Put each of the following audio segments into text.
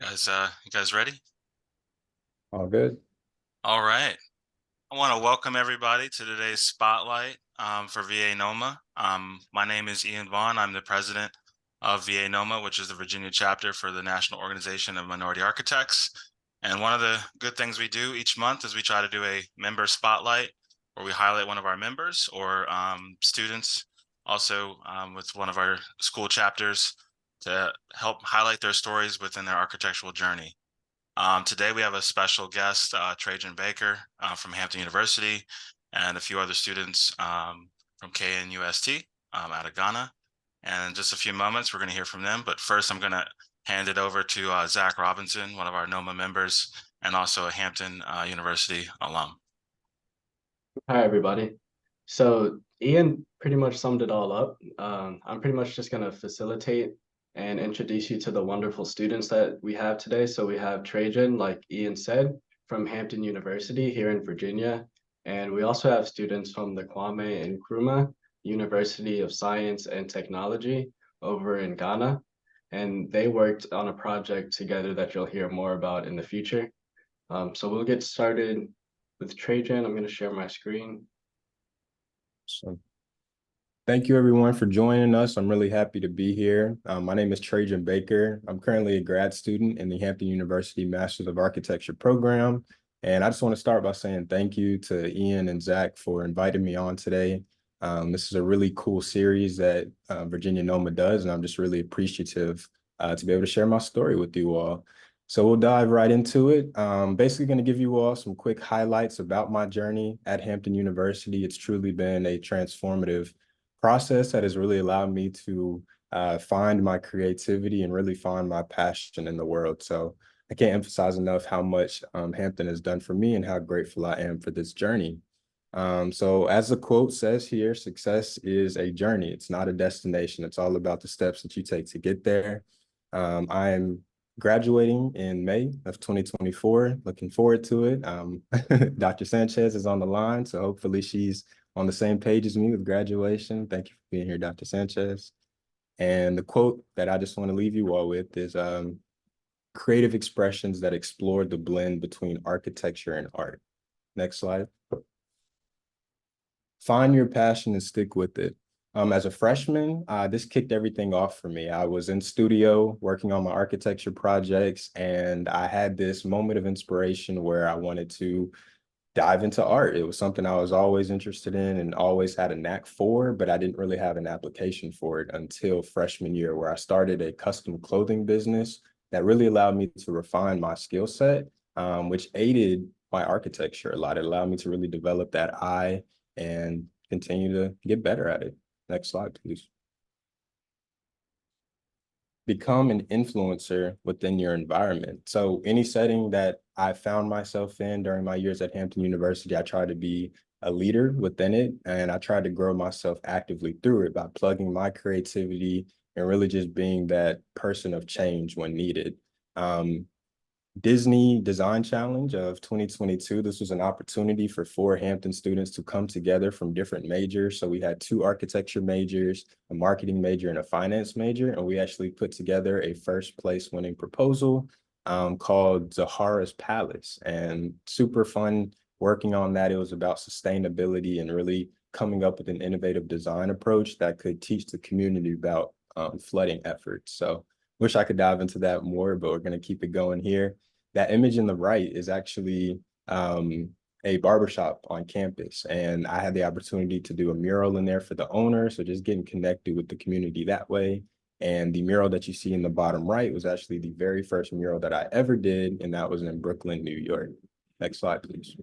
You guys ready? All good. All right. I want to welcome everybody to today's spotlight for VANOMA. My name is Ian Vaughn. I'm the president of VANOMA, which is the Virginia chapter for the National Organization of Minority Architects. And one of the good things we do each month is we try to do a member spotlight where we highlight one of our members or students, also with one of our school chapters to help highlight their stories within their architectural journey. Today we have a special guest, Trajan Baker from Hampton University, and a few other students from KNUST out of Ghana. And in just a few moments, we're going to hear from them. But first, I'm going to hand it over to Zach Robinson, one of our NOMA members, and also a Hampton University alum. Hi, everybody. So Ian pretty much summed it all up. I'm pretty much just going to facilitate and introduce you to the wonderful students that we have today. So we have Trajan, like Ian said, from Hampton University here in Virginia. And we also have students from the Kwame Nkrumah University of Science and Technology over in Ghana. And they worked on a project together that you'll hear more about in the future. So we'll get started with Trajan. I'm going to share my screen. So thank you everyone for joining us. I'm really happy to be here. My name is Trajan Baker. I'm currently a grad student in the Hampton University Masters of Architecture program. And I just want to start by saying thank you to Ian and Zach for inviting me on today. This is a really cool series that Virginia NOMA does, and I'm just really appreciative to be able to share my story with you all. So we'll dive right into it. Basically going to give you all some quick highlights about my journey at Hampton University. It's truly been a transformative process that has really allowed me to find my creativity and really find my passion in the world. So I can't emphasize enough how much Hampton has done for me and how grateful I am for this journey. So as the quote says here, success is a journey. It's not a destination. It's all about the steps that you take to get there. I am graduating in May of 2024. Looking forward to it. Dr. Sanchez is on the line, so hopefully she's on the same page as me with graduation. Thank you for being here, Dr. Sanchez. And the quote that I just want to leave you all with is creative expressions that explore the blend between architecture and art. Next slide. Find your passion and stick with it. As a freshman, this kicked everything off for me. I was in studio working on my architecture projects, and I had this moment of inspiration where I wanted to dive into art. It was something I was always interested in and always had a knack for, but I didn't really have an application for it until freshman year, where I started a custom clothing business that really allowed me to refine my skill set, which aided my architecture a lot. It allowed me to really develop that eye and continue to get better at it. Next slide, please. Become an influencer within your environment. So any setting that I found myself in during my years at Hampton University, I tried to be a leader within it, and I tried to grow myself actively through it by plugging my creativity and really just being that person of change when needed. Disney Design Challenge of 2022. This was an opportunity for 4 Hampton students to come together from different majors. So we had 2 architecture majors, a marketing major, and a finance major. And we actually put together a first place winning proposal called Zahara's Palace. And super fun working on that. It was about sustainability and really coming up with an innovative design approach that could teach the community about flooding efforts. So wish I could dive into that more, but we're going to keep it going here. That image in the right is actually a barbershop on campus. And I had the opportunity to do a mural in there for the owner. So just getting connected with the community that way. And the mural that you see in the bottom right was actually the very first mural that I ever did. And that was in Brooklyn, New York. Next slide, please.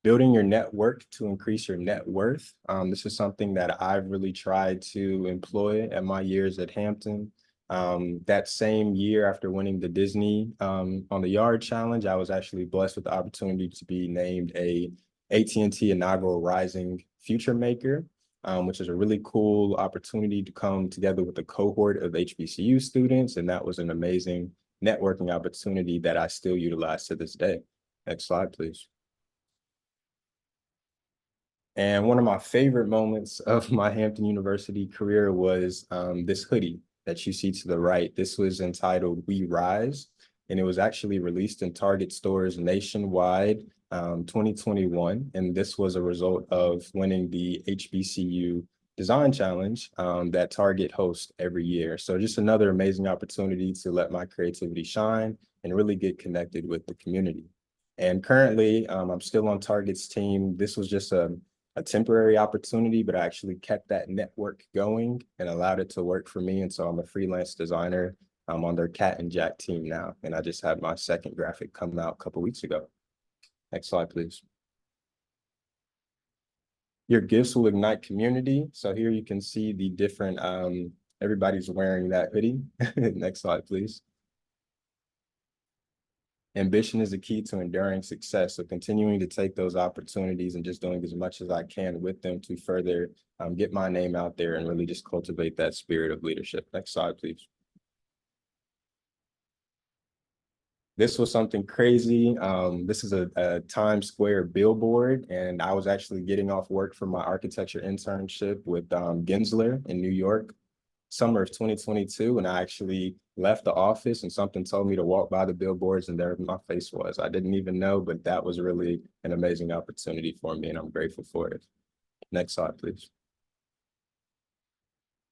Building your network to increase your net worth. This is something that I've really tried to employ at my years at Hampton. That same year after winning the Disney on the Yard Challenge, I was actually blessed with the opportunity to be named a AT&T inaugural Rising Future Maker, which is a really cool opportunity to come together with a cohort of HBCU students. And that was an amazing networking opportunity that I still utilize to this day. Next slide, please. And one of my favorite moments of my Hampton University career was this hoodie. that you see to the right. This was entitled We Rise, and it was actually released in Target stores nationwide 2021. And this was a result of winning the HBCU Design Challenge that Target hosts every year. So just another amazing opportunity to let my creativity shine and really get connected with the community. And currently, I'm still on Target's team. This was just a temporary opportunity, but I actually kept that network going and allowed it to work for me. And so I'm a freelance designer. I'm on their Cat and Jack team now, and I just had my second graphic come out a couple weeks ago. Next slide, please. Your gifts will ignite community. So here you can see the different, everybody's wearing that hoodie. Next slide, please. Ambition is the key to enduring success. So continuing to take those opportunities and just doing as much as I can with them to further get my name out there and really just cultivate that spirit of leadership. Next slide, please. This was something crazy. This is a Times Square billboard, and I was actually getting off work from my architecture internship with Gensler in New York, summer of 2022, and I actually left the office and something told me to walk by the billboards, and there my face was. I didn't even know, but that was really an amazing opportunity for me, and I'm grateful for it. Next slide, please.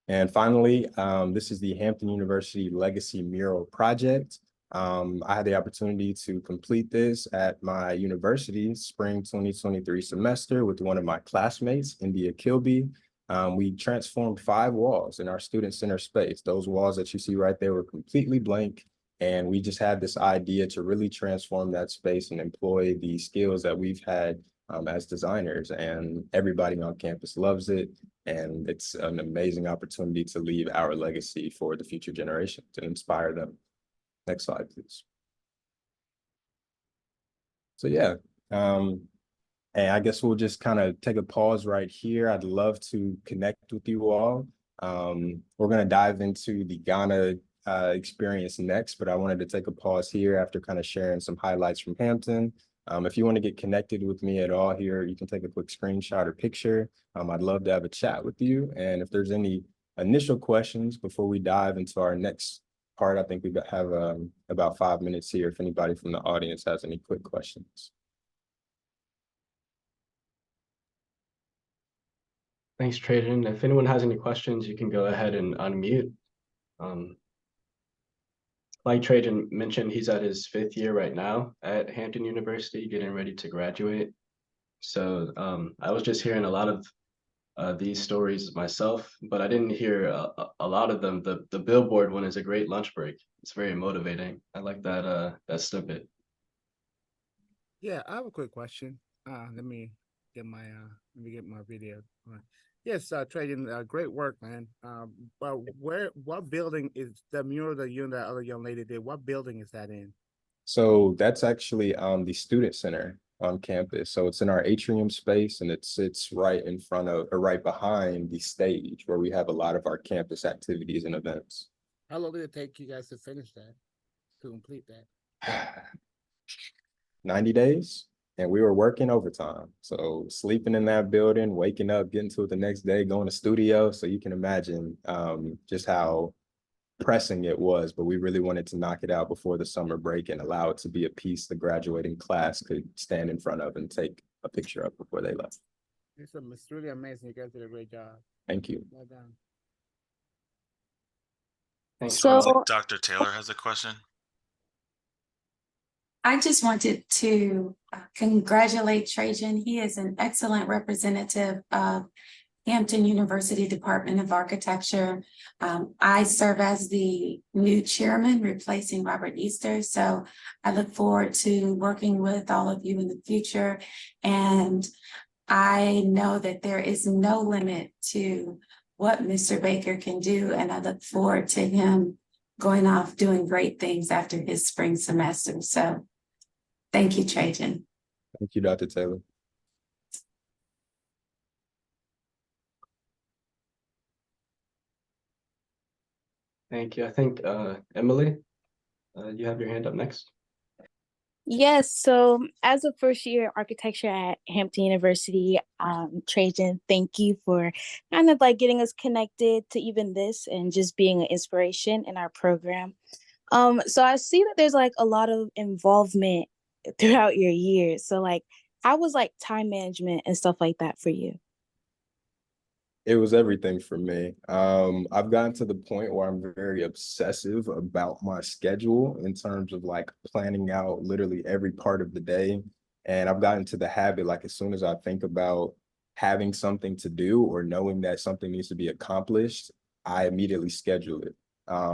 And finally, this is the Hampton University Legacy Mural Project. I had the opportunity to complete this at my university spring 2023 semester with one of my classmates, India Kilby. We transformed 5 walls in our student center space. Those walls that you see right there were completely blank. And we just had this idea to really transform that space and employ the skills that we've had as designers. And everybody on campus loves it. And it's an amazing opportunity to leave our legacy for the future generation, to inspire them. Next slide, please. So yeah, and I guess we'll just kind of take a pause right here. I'd love to connect with you all. We're going to dive into the Ghana experience next, but I wanted to take a pause here after kind of sharing some highlights from Hampton. If you want to get connected with me at all here, you can take a quick screenshot or picture. I'd love to have a chat with you. And if there's any initial questions before we dive into our next part, I think we have about 5 minutes here if anybody from the audience has any quick questions. Thanks, Trajan. If anyone has any questions, you can go ahead and unmute. Like Trajan mentioned, he's at his 5th year right now at Hampton University, getting ready to graduate. So I was just hearing a lot of these stories myself, but I didn't hear a lot of them. The billboard one is a great lunch break. It's very motivating. I like that that snippet. Yeah, I have a quick question. Let me get my video on. Yes, Trajan, great work, man. But what building is the mural that you and that other young lady did? What building is that in? So that's actually the student center on campus. So it's in our atrium space, and it sits right in front of, or right behind the stage where we have a lot of our campus activities and events. How long did it take you guys to finish that, to complete that? 90 days, and we were working overtime. So sleeping in that building, waking up, getting to it the next day, going to studio. So you can imagine just how pressing it was, but we really wanted to knock it out before the summer break and allow it to be a piece the graduating class could stand in front of and take a picture of before they left. It's really amazing. You guys did a great job. Thank you. Well done. Thanks. So Dr. Taylor has a question. I just wanted to congratulate Trajan. He is an excellent representative of Hampton University Department of Architecture. I serve as the new chairman, replacing Robert Easter. So I look forward to working with all of you in the future. And I know that there is no limit to what Mr. Baker can do. And I look forward to him going off doing great things after his spring semester. So thank you, Trajan. Thank you, Dr. Taylor. Thank you. I think Emily, you have your hand up next. Yes, so as a first year architecture at Hampton University, Trajan, thank you for kind of like getting us connected to even this and just being an inspiration in our program. So I see that there's like a lot of involvement throughout your years. So like, how was like time management and stuff like that for you? It was everything for me. I've gotten to the point where I'm very obsessive about my schedule in terms of like planning out literally every part of the day. And I've gotten to the habit, like as soon as I think about having something to do or knowing that something needs to be accomplished, I immediately schedule it.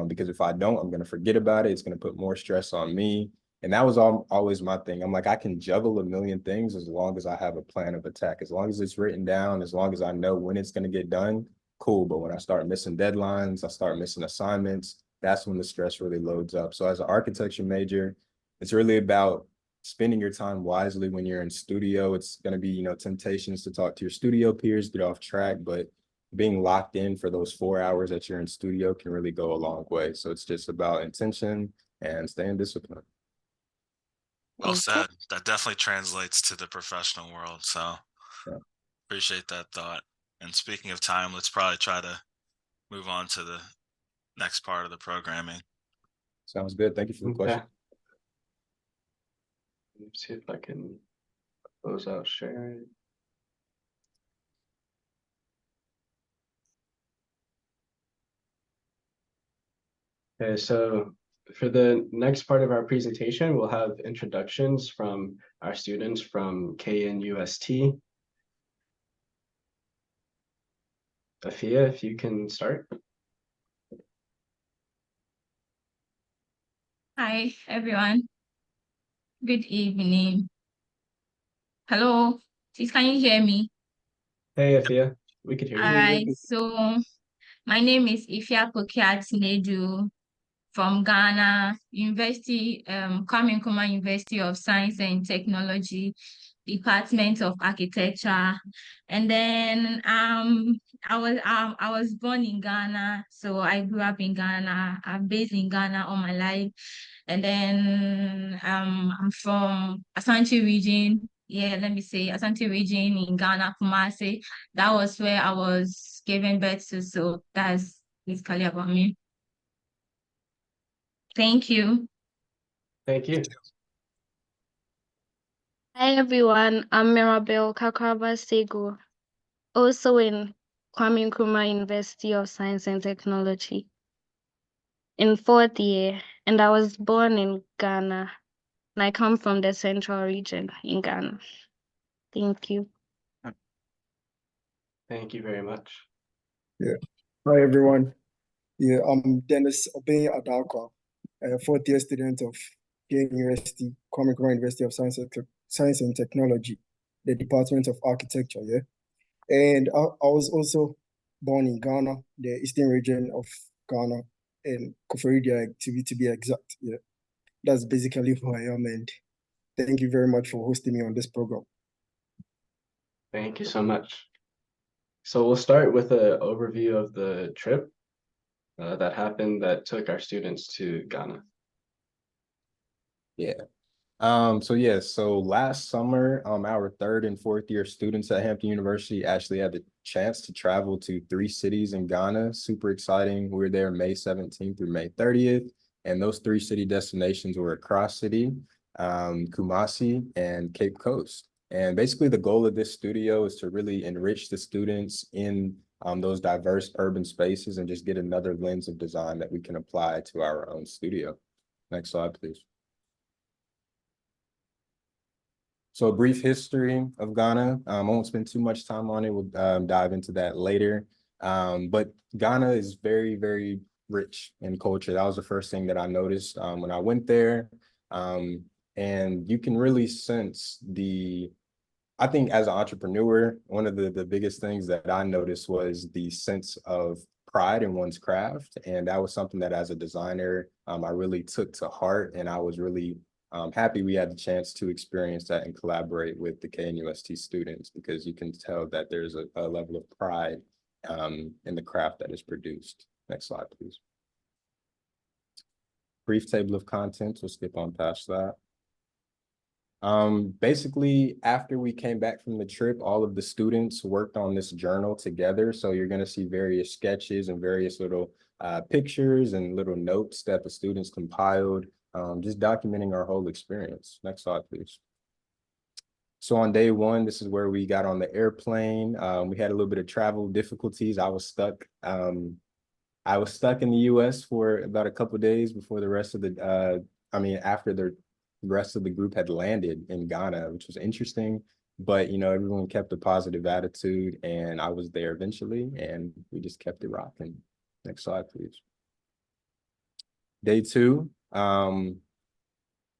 Because if I don't, I'm gonna forget about it. It's gonna put more stress on me. And that was always my thing. I'm like, I can juggle a million things as long as I have a plan of attack, as long as it's written down, as long as I know when it's going to get done, cool. But when I start missing deadlines, I start missing assignments, that's when the stress really loads up. So as an architecture major, it's really about spending your time wisely when you're in studio. It's going to be, temptations to talk to your studio peers, get off track, but being locked in for those 4 hours that you're in studio can really go a long way. So it's just about intention and staying disciplined. Well Okay. said. That definitely translates to the professional world. So Yeah. appreciate that thought. And speaking of time, let's probably try to move on to the next part of the programming. Sounds good. Thank you for the question. Let me see if I can close out sharing. Okay, so for the next part of our presentation, we'll have introductions from our students from KNUST. Afia, if you can start. Hi, everyone. Good evening. Hello, please, can you hear me? Hey, Afia, we could hear All you. right, so my name is Afia Pokuaa from Ghana, Kwame Nkrumah University of Science and Technology, Department of Architecture. And then I was born in Ghana, so I grew up in Ghana. I'm based in Ghana all my life. And then I'm from Ashanti region. Yeah, let me say Ashanti region in Ghana, Kumasi. That was where I was given birth to. So that's basically about me. Thank you. Thank you. Hi everyone, I'm Mirabel Kakraba Sagoe, also in Kwame Nkrumah University of Science and Technology in 4th year, and I was born in Ghana, and I come from the central region in Ghana. Thank you. Thank you very much. Hi everyone. Yeah, I'm Dennis Adarkwa, a 4th year student of University, Kwame Nkrumah University of Science and Technology, the Department of Architecture. Yeah, and I was also born in Ghana, the eastern region of Ghana, in Koforidua to be exact. Yeah, that's basically who I am, and thank you very much for hosting me on this program. Thank you so much. So we'll start with an overview of the trip that happened that took our students to Ghana. Yeah. So last summer, our 3rd and 4th year students at Hampton University actually had the chance to travel to 3 cities in Ghana. Super exciting. We were there May 17th through May 30th. And those 3 city destinations were Cross City, Kumasi, and Cape Coast. And basically the goal of this studio is to really enrich the students in those diverse urban spaces and just get another lens of design that we can apply to our own studio. Next slide, please. So a brief history of Ghana. I won't spend too much time on it. We'll dive into that later. But Ghana is very, very rich in culture. That was the first thing that I noticed when I went there. And you can really sense I think as an entrepreneur, one of the biggest things that I noticed was the sense of pride in one's craft. And that was something that as a designer, I really took to heart. And I was really happy we had the chance to experience that and collaborate with the KNUST students, because you can tell that there's a level of pride in the craft that is produced. Next slide, please. Brief table of contents, we'll skip on past that. Basically, after we came back from the trip, all of the students worked on this journal together. So you're going to see various sketches and various little pictures and little notes that the students compiled, just documenting our whole experience. Next slide, please. So on day one, this is where we got on the airplane. We had a little bit of travel difficulties. I was stuck. I was stuck in the US for about a couple of days before the rest of the, after the rest of the group had landed in Ghana, which was interesting. But, you know, everyone kept a positive attitude and I was there eventually and we just kept it rocking. Next slide, please. Day two.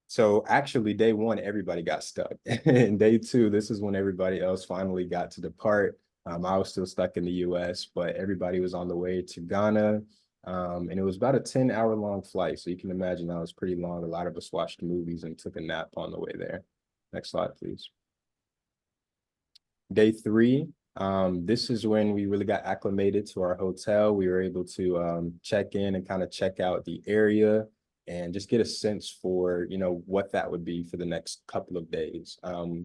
So actually day one, everybody got stuck. And day two, this is when everybody else finally got to depart. I was still stuck in the US, but everybody was on the way to Ghana. And it was about a 10-hour-long flight. So you can imagine that was pretty long. A lot of us watched movies and took a nap on the way there. Next slide, please. Day three, this is when we really got acclimated to our hotel. We were able to check in and kind of check out the area and just get a sense for, you know, what that would be for the next couple of days.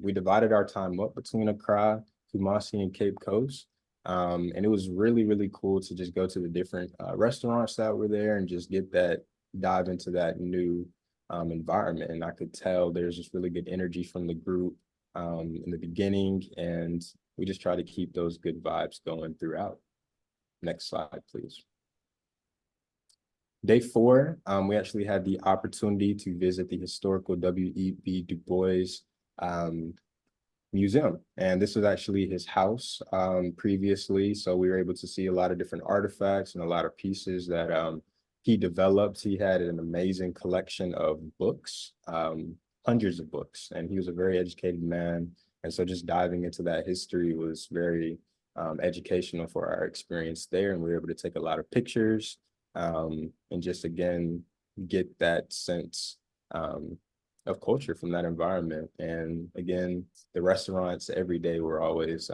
We divided our time up between Accra, Kumasi, and Cape Coast. And it was really, really cool to just go to the different restaurants that were there and just get that, dive into that new environment. And I could tell there's just really good energy from the group in the beginning, and we just try to keep those good vibes going throughout. Next slide, please. Day four, we actually had the opportunity to visit the historical W.E.B. Du Bois museum. And this was actually his house previously. So we were able to see a lot of different artifacts and a lot of pieces that he developed. He had an amazing collection of books, hundreds of books, and he was a very educated man. And so just diving into that history was very educational for our experience there. And we were able to take a lot of pictures and just, again, get that sense of culture from that environment. And again, the restaurants every day were always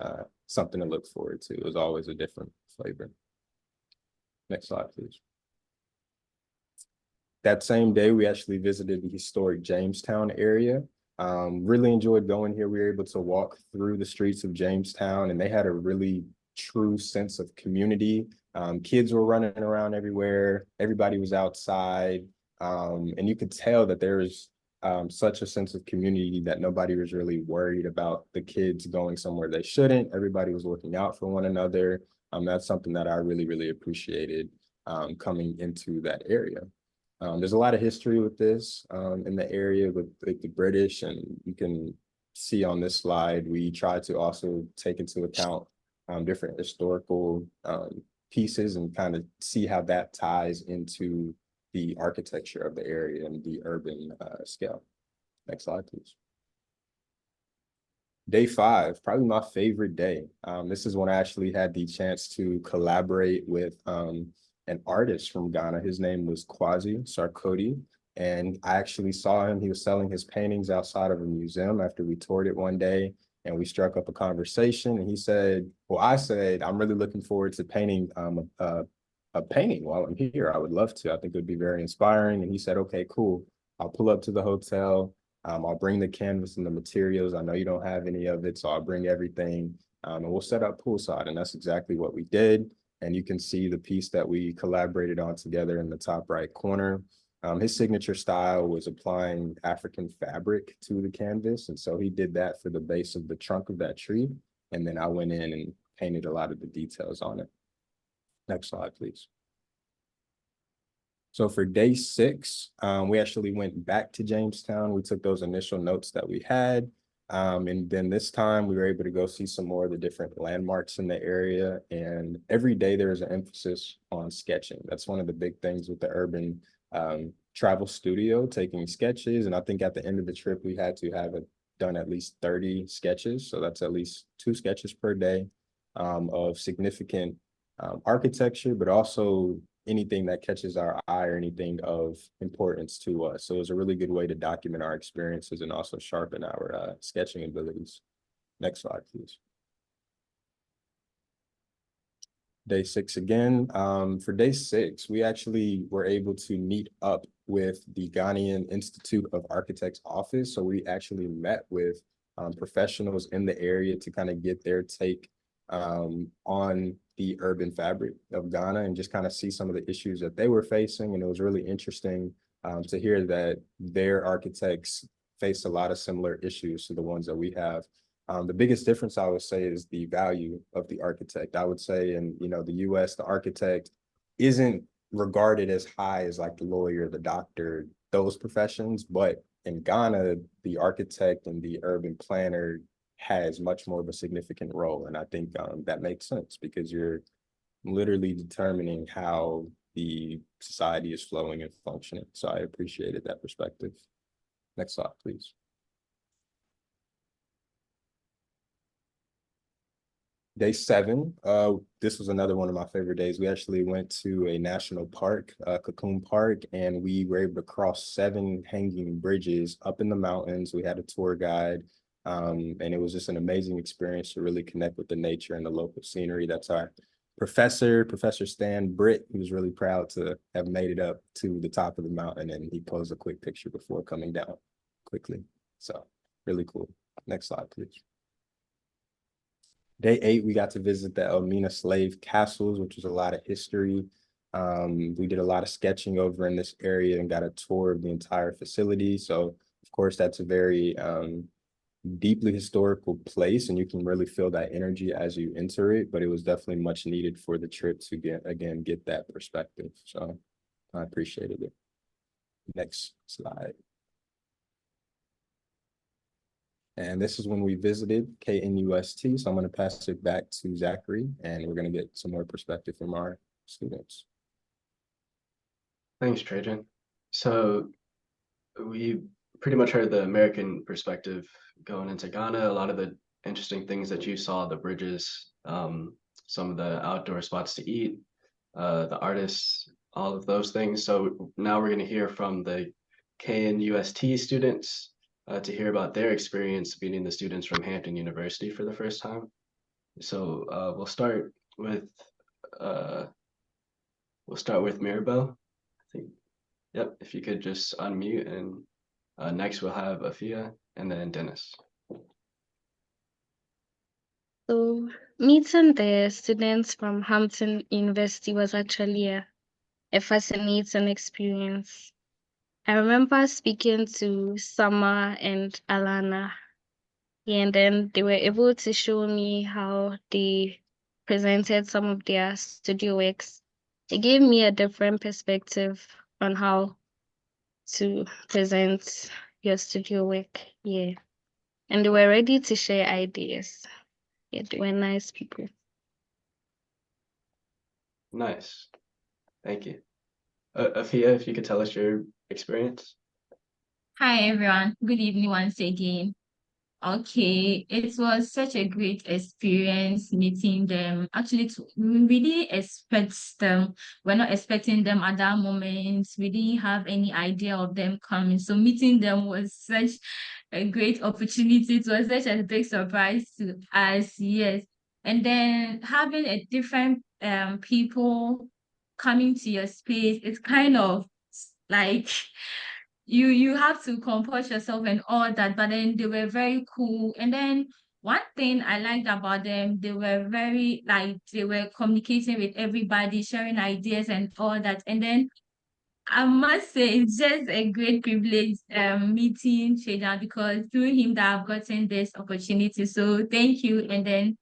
something to look forward to. It was always a different flavor. Next slide, please. That same day, we actually visited the historic Jamestown area. Really enjoyed going here. We were able to walk through the streets of Jamestown, and they had a really true sense of community. Kids were running around everywhere. Everybody was outside. And you could tell that there was such a sense of community that nobody was really worried about the kids going somewhere they shouldn't. Everybody was looking out for one another. That's something that I really, really appreciated coming into that area. There's a lot of history with this in the area with the British, and you can see on this slide, we try to also take into account different historical pieces and kind of see how that ties into the architecture of the area and the urban scale. Next slide, please. Day five, probably my favorite day. This is when I actually had the chance to collaborate with an artist from Ghana. His name was Kwame Nkrumah, and I actually saw him. He was selling his paintings outside of a museum after we toured it one day, and we struck up a conversation. And he said, well, I said, I'm really looking forward to painting a painting while I'm here. I would love to. I think it would be very inspiring. And he said, okay, cool. I'll pull up to the hotel. I'll bring the canvas and the materials. I know you don't have any of it, so I'll bring everything, and we'll set up poolside. And that's exactly what we did. And you can see the piece that we collaborated on together in the top right corner. His signature style was applying African fabric to the canvas. And so he did that for the base of the trunk of that tree. And then I went in and painted a lot of the details on it. Next slide, please. So for day six, we actually went back to Jamestown. We took those initial notes that we had. And then this time we were able to go see some more of the different landmarks in the area. And every day there is an emphasis on sketching. That's one of the big things with the urban travel studio, taking sketches. And I think at the end of the trip, we had to have done at least 30 sketches. So that's at least 2 sketches per day of significant architecture, but also anything that catches our eye or anything of importance to us. So it was a really good way to document our experiences and also sharpen our sketching abilities. Next slide, please. Day 6 again. For day 6, we actually were able to meet up with the Ghanaian Institute of Architects office. So we actually met with professionals in the area to kind of get their take on the urban fabric of Ghana and just kind of see some of the issues that they were facing. And it was really interesting to hear that their architects face a lot of similar issues to the ones that we have. The biggest difference I would say is the value of the architect. I would say in the US, the architect isn't regarded as high as like the lawyer, the doctor, those professions, but in Ghana, the architect and the urban planner has much more of a significant role. And I think that makes sense because you're literally determining how the society is flowing and functioning. So I appreciated that perspective. Next slide, please. Day 7, this was another one of my favorite days. We actually went to a national park, Cocoon Park, and we were able to cross 7 hanging bridges up in the mountains. We had a tour guide, and it was just an amazing experience to really connect with the nature and the local scenery. That's our professor, Professor Stan Britt. He was really proud to have made it up to the top of the mountain, and he posed a quick picture before coming down quickly. So really cool. Next slide, please. Day 8, we got to visit the Elmina slave castles, which was a lot of history. We did a lot of sketching over in this area and got a tour of the entire facility. So, of course, that's a very deeply historical place, and you can really feel that energy as you enter it. But it was definitely much needed for the trip to get that perspective. So I appreciated it. Next slide. And this is when we visited KNUST. So I'm going to pass it back to Zachary, and we're going to get some more perspective from our students. Thanks, Trajan. So we pretty much heard the American perspective going into Ghana, a lot of the interesting things that you saw, the bridges, some of the outdoor spots to eat, the artists, all of those things. So now we're going to hear from the KNUST students to hear about their experience meeting the students from Hampton University for the first time. So we'll start with Mirabel. I think, yep, if you could just unmute, and next we'll have Afia and then Dennis. So meeting the students from Hampton University was actually a fascinating experience. I remember speaking to Summer and Alana, and then they were able to show me how they presented some of their studio works. It gave me a different perspective on how to present your studio work. Yeah. And they were ready to share ideas. Yeah, they were nice people. Nice. Thank you. Afia, if you could tell us your experience. Hi, everyone. Good evening once again. Okay, it was such a great experience meeting them. Actually, we really expect them. We're not expecting them at that moment. We didn't have any idea of them coming. So meeting them was such a great opportunity. It was such a big surprise to us, yes. And then having a different people coming to your space, it's kind of like you have to compose yourself and all that, but then they were very cool. And then one thing I liked about them, they were very they were communicating with everybody, sharing ideas and all that. And then I must say it's just a great privilege meeting Trajan, because through him that I've gotten this opportunity. So thank you. And then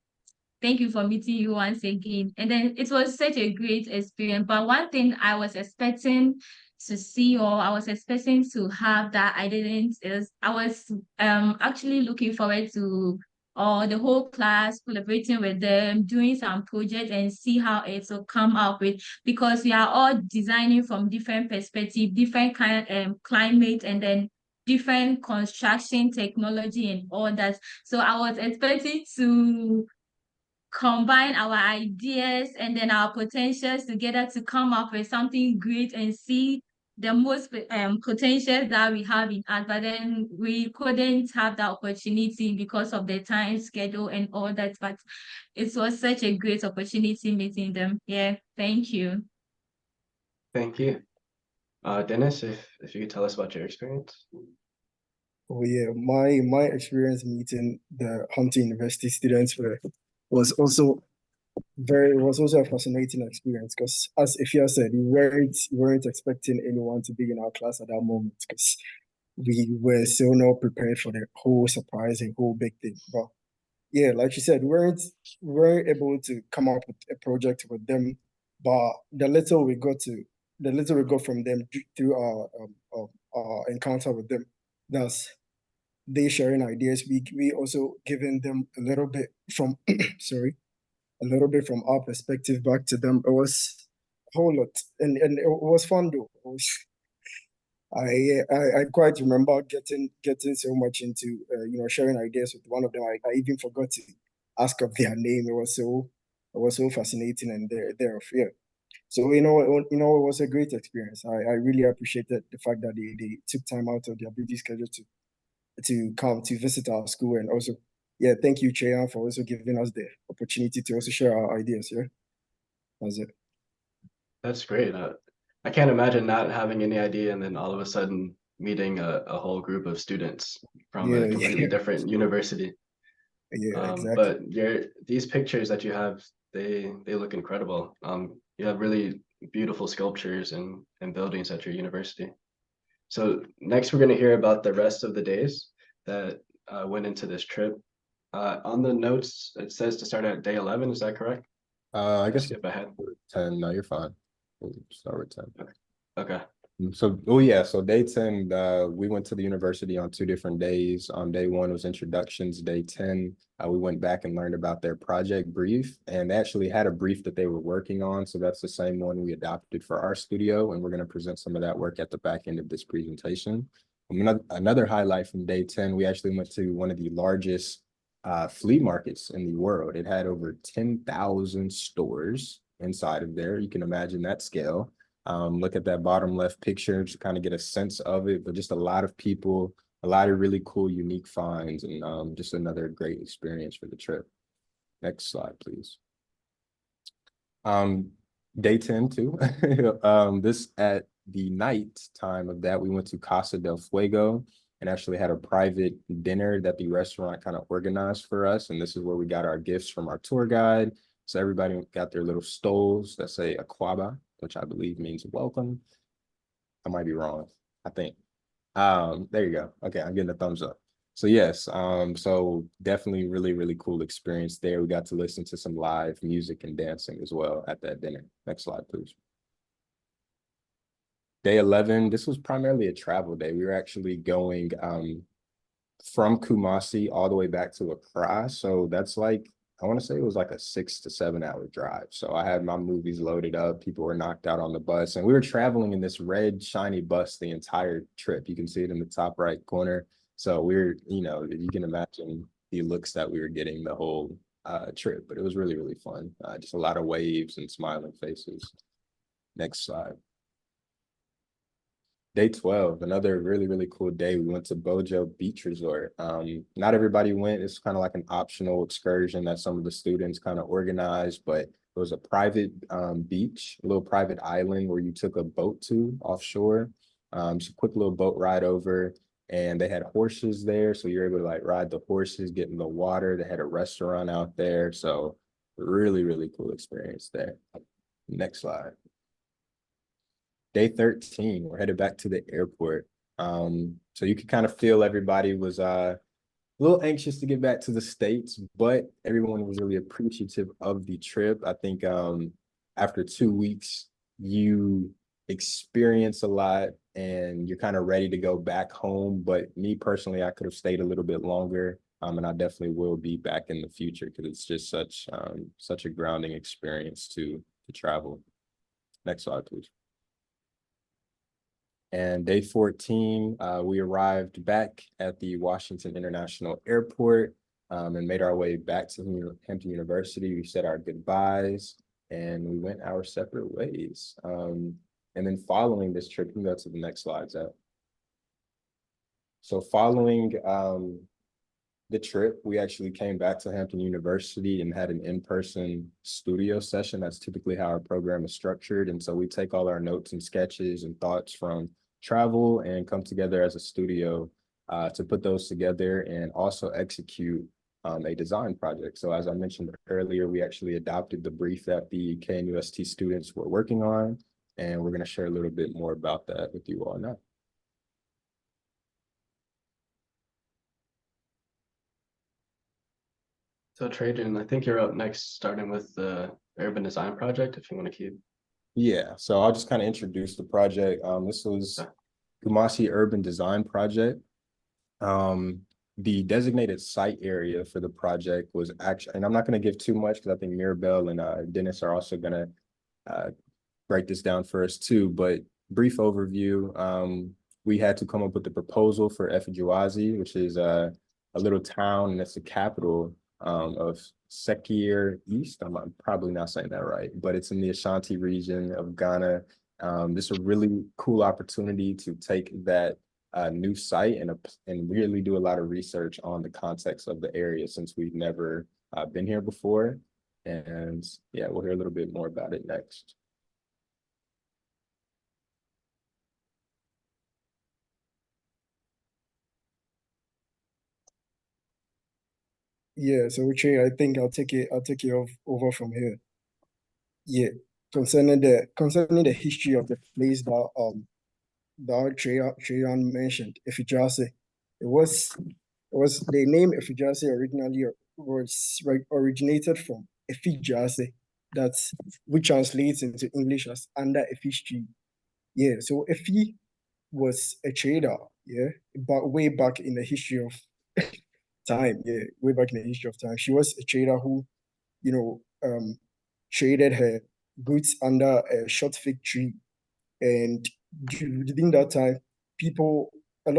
thank you for meeting you once again. And then it was such a great experience. But one thing I was expecting to see, or I was expecting to have that I didn't, is I was actually looking forward to the whole class collaborating with them, doing some projects and see how it will come up with, because we are all designing from different perspectives, different kind of climate, and then different construction technology and all that. So I was expecting to combine our ideas and then our potentials together to come up with something great and see the most potential that we have in art, but then we couldn't have that opportunity because of the time schedule and all that. But it was such a great opportunity meeting them. Yeah, thank you. Thank you. Dennis, if you could tell us about your experience. Oh yeah, my experience meeting the Hampton University students was also a fascinating experience because, as Ifya said, we weren't expecting anyone to be in our class at that moment because we were so not prepared for the whole surprise and whole big thing. But yeah, like you said, we weren't able to come up with a project with them, but the little we got from them through our encounter with them, that's they sharing ideas. We also giving them a little bit from sorry, a little bit from our perspective back to them. It was a whole lot, and it was fun though. I quite remember getting so much into sharing ideas with one of them. I even forgot to ask of their name. It was so fascinating and they're yeah. So it was a great experience. I really appreciated the fact that they took time out of their busy schedule to come to visit our school, and also yeah, thank you, Trajan, for also giving us the opportunity to also share our ideas. Yeah, that's it. That's great. I can't imagine not having any idea and then all of a sudden meeting a whole group of students from a Yeah, completely yeah, different university. yeah, exactly. But these pictures that you have, they look incredible. You have really beautiful sculptures and buildings at your university. So next we're going to hear about the rest of the days that went into this trip. On the notes, it says to start at day 11. Is that correct? I guess Skip ahead. 10. No, you're fine. We'll start with 10. Okay. So, oh yeah, so day 10, we went to the university on 2 different days. Day 1 was introductions. Day 10, we went back and learned about their project brief, and they actually had a brief that they were working on. So that's the same one we adopted for our studio, and we're going to present some of that work at the back end of this presentation. Another highlight from day 10, we actually went to one of the largest flea markets in the world. It had over 10,000 stores inside of there. You can imagine that scale. Look at that bottom left picture to kind of get a sense of it, but just a lot of people, a lot of really cool, unique finds, and just another great experience for the trip. Next slide, please. Day 10 too. This at the night time of that, we went to Casa del Fuego and actually had a private dinner that the restaurant kind of organized for us. And this is where we got our gifts from our tour guide. So everybody got their little stoles that say Aquaba, which I believe means welcome. I might be wrong, I think. There you go. Okay, I'm getting a thumbs up. So yes, so definitely really, really cool experience there. We got to listen to some live music and dancing as well at that dinner. Next slide, please. Day 11, this was primarily a travel day. We were actually going from Kumasi all the way back to Accra. So that's like, I want to say it was like a 6 to 7 hour drive. So I had my movies loaded up. People were knocked out on the bus, and we were traveling in this red, shiny bus the entire trip. You can see it in the top right corner. So we're, you can imagine the looks that we were getting the whole trip, but it was really, really fun. Just a lot of waves and smiling faces. Next slide. Day 12, another really, really cool day. We went to Bojo Beach Resort. Not everybody went. It's kind of like an optional excursion that some of the students kind of organized, but it was a private beach, a little private island where you took a boat to offshore. Just a quick little boat ride over, and they had horses there. So you're able to like ride the horses, get in the water. They had a restaurant out there. So really, really cool experience there. Next slide. Day 13, we're headed back to the airport. So you could kind of feel everybody was a little anxious to get back to the States, but everyone was really appreciative of the trip. I think after 2 weeks, you experience a lot and you're kind of ready to go back home. But me personally, I could have stayed a little bit longer. And I definitely will be back in the future because it's just such a grounding experience to travel. Next slide, please. And day 14, we arrived back at the Washington International Airport and made our way back to Hampton University. We said our goodbyes and we went our separate ways. And then following this trip, we can go to the next slide, Zach. So following the trip, we actually came back to Hampton University and had an in-person studio session. That's typically how our program is structured. And so we take all our notes and sketches and thoughts from travel and come together as a studio to put those together and also execute a design project. So as I mentioned earlier, we actually adopted the brief that the KNUST students were working on, and we're going to share a little bit more about that with you all now. So Trajan, I think you're up next, starting with the urban design project, if you want to keep. Yeah, so I'll just kind of introduce the project. This was Kumasi Urban Design Project. The designated site area for the project was actually, and I'm not going to give too much because I think Mirabel and Dennis are also going to break this down for us too, but brief overview. We had to come up with the proposal for Effigiwazi, which is a little town, and it's the capital of Sekir East. I'm probably not saying that right, but it's in the Ashanti region of Ghana. This is a really cool opportunity to take that new site and really do a lot of research on the context of the area, since we've never been here before. And yeah, we'll hear a little bit more about it next. Yeah, so Uche, I think I'll take it over from here. Yeah, concerning the history of the place that Trajan mentioned, Effigiwazi. It was the name Effigiwazi originally originated from Effigiwazi, which translates into English as under Effigy. Yeah, so Effi was a trader, yeah, but way back in the history of time, yeah, way back in the history of time. She was a trader who, traded her goods under a short fig tree. And within that time, a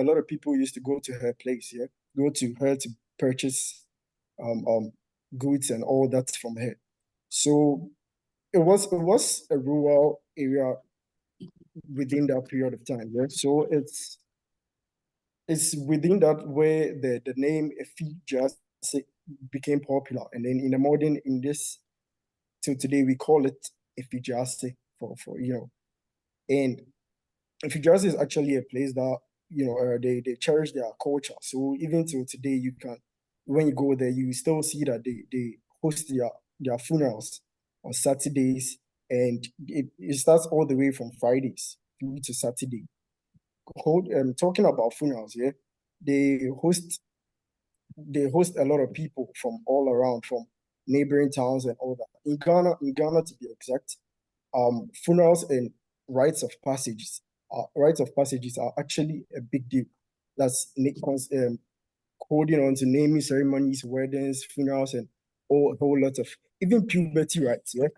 lot of people used to go to her place, yeah, go to her to purchase goods and all that from her. So it was a rural area within that period of time, yeah. So it's within that where the name Effigiwazi became popular, and then till today we call it Effigiwazi for and Effigiwazi is actually a place that they cherish their culture. So even till today, when you go there, you still see that they host their funerals on Saturdays, and it starts all the way from Fridays through to Saturday. Talking about funerals, yeah, they host a lot of people from all around, from neighboring towns and all that. In Ghana to be exact, funerals and rites of passages are actually a big deal. That's holding on to naming ceremonies, weddings, funerals, and a whole lot of even puberty rites. Yeah,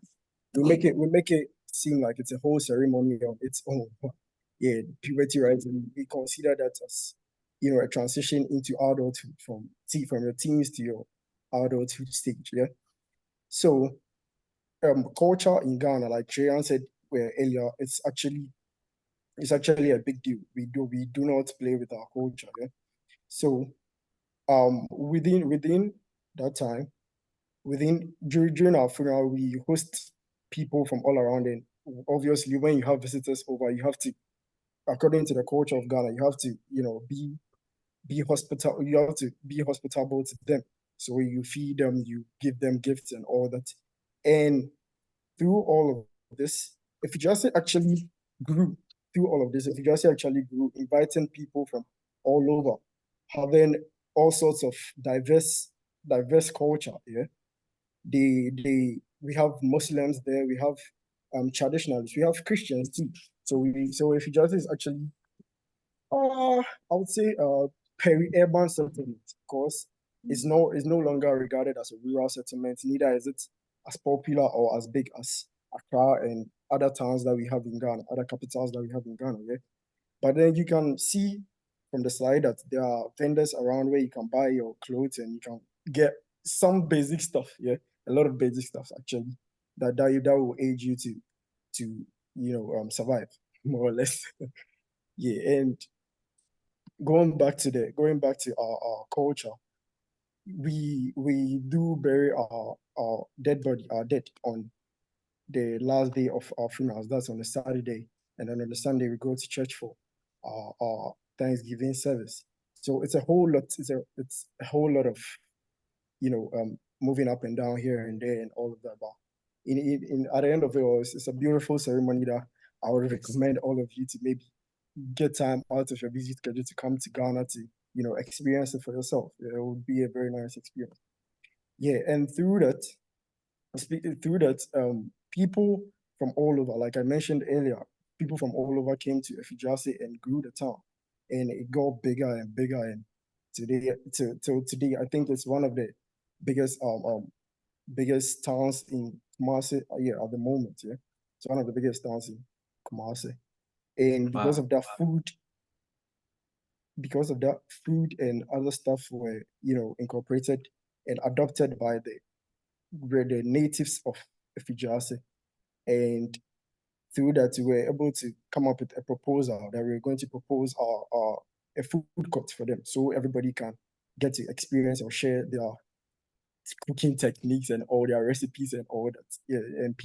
we make it seem like it's a whole ceremony of its own. Yeah, puberty rites, and we consider that as a transition into adulthood from your teens to your adulthood stage. Yeah, so culture in Ghana, like Trajan said earlier, it's actually a big deal. We do not play with our culture. Yeah? So within that time, during our funeral, we host people from all around, and obviously when you have visitors over, you have to, according to the culture of Ghana, you have to be hospitable. You have to be hospitable to them. So you feed them, you give them gifts and all that. And through all of this, Effigiwazi actually grew. Inviting people from all over, having all sorts of diverse culture. Yeah, we have Muslims there, we have traditionalists, we have Christians too. So Effigiwazi is actually, I would say, peri-urban settlement, because it's no longer regarded as a rural settlement. Neither is it as popular or as big as Accra and other towns that we have in Ghana, other capitals that we have in Ghana. Yeah, but then you can see from the slide that there are vendors around where you can buy your clothes and you can get some basic stuff. Yeah, a lot of basic stuff actually that will aid you to survive more or less. Yeah, and going back to our culture, we do bury our dead on the last day of our funerals. That's on a Saturday, and then on the Sunday we go to church for our Thanksgiving service. So it's a whole lot. It's a whole lot of moving up and down here and there and all of that. But at the end of it all, it's a beautiful ceremony that I would recommend all of you to maybe get time out of your busy schedule to come to Ghana to experience it for yourself. It would be a very nice experience. Yeah, and through that, people from all over, like I mentioned earlier, people from all over came to Efijase and grew the town, and it got bigger and bigger. And today, I think it's one of the biggest biggest towns in Kumasi. Yeah, at the moment. Yeah, it's one of the biggest towns in Kumasi, and because of that food and other stuff were incorporated and adopted by the natives of Efijase. And through that, we were able to come up with a proposal that we were going to propose a food court for them, so everybody can get to experience or share their cooking techniques and all their recipes and all that. Yeah, and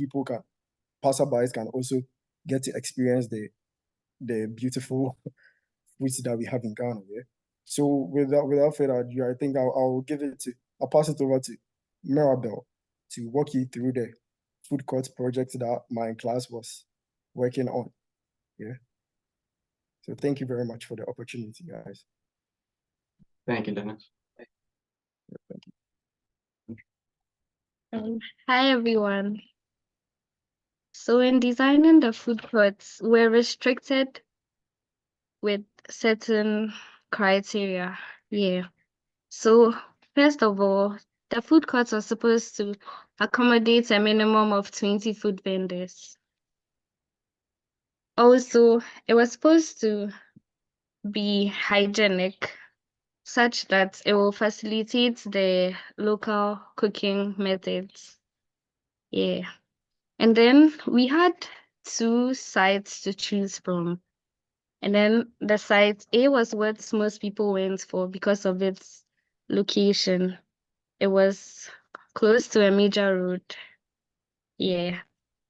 passerbys can also get to experience the beautiful foods that we have in Ghana. Yeah. So without further ado, I think I'll pass it over to Mirabel to walk you through the food court project that my class was working on. Yeah. So thank you very much for the opportunity, guys. Thank you, Dennis. Thank you. Hi, everyone. So in designing the food courts, we're restricted with certain criteria. Yeah. So first of all, the food courts are supposed to accommodate a minimum of 20 food vendors. Also, it was supposed to be hygienic, such that it will facilitate the local cooking methods. Yeah. And then we had 2 sites to choose from. And then the site A was what most people went for because of its location. It was close to a major road. Yeah.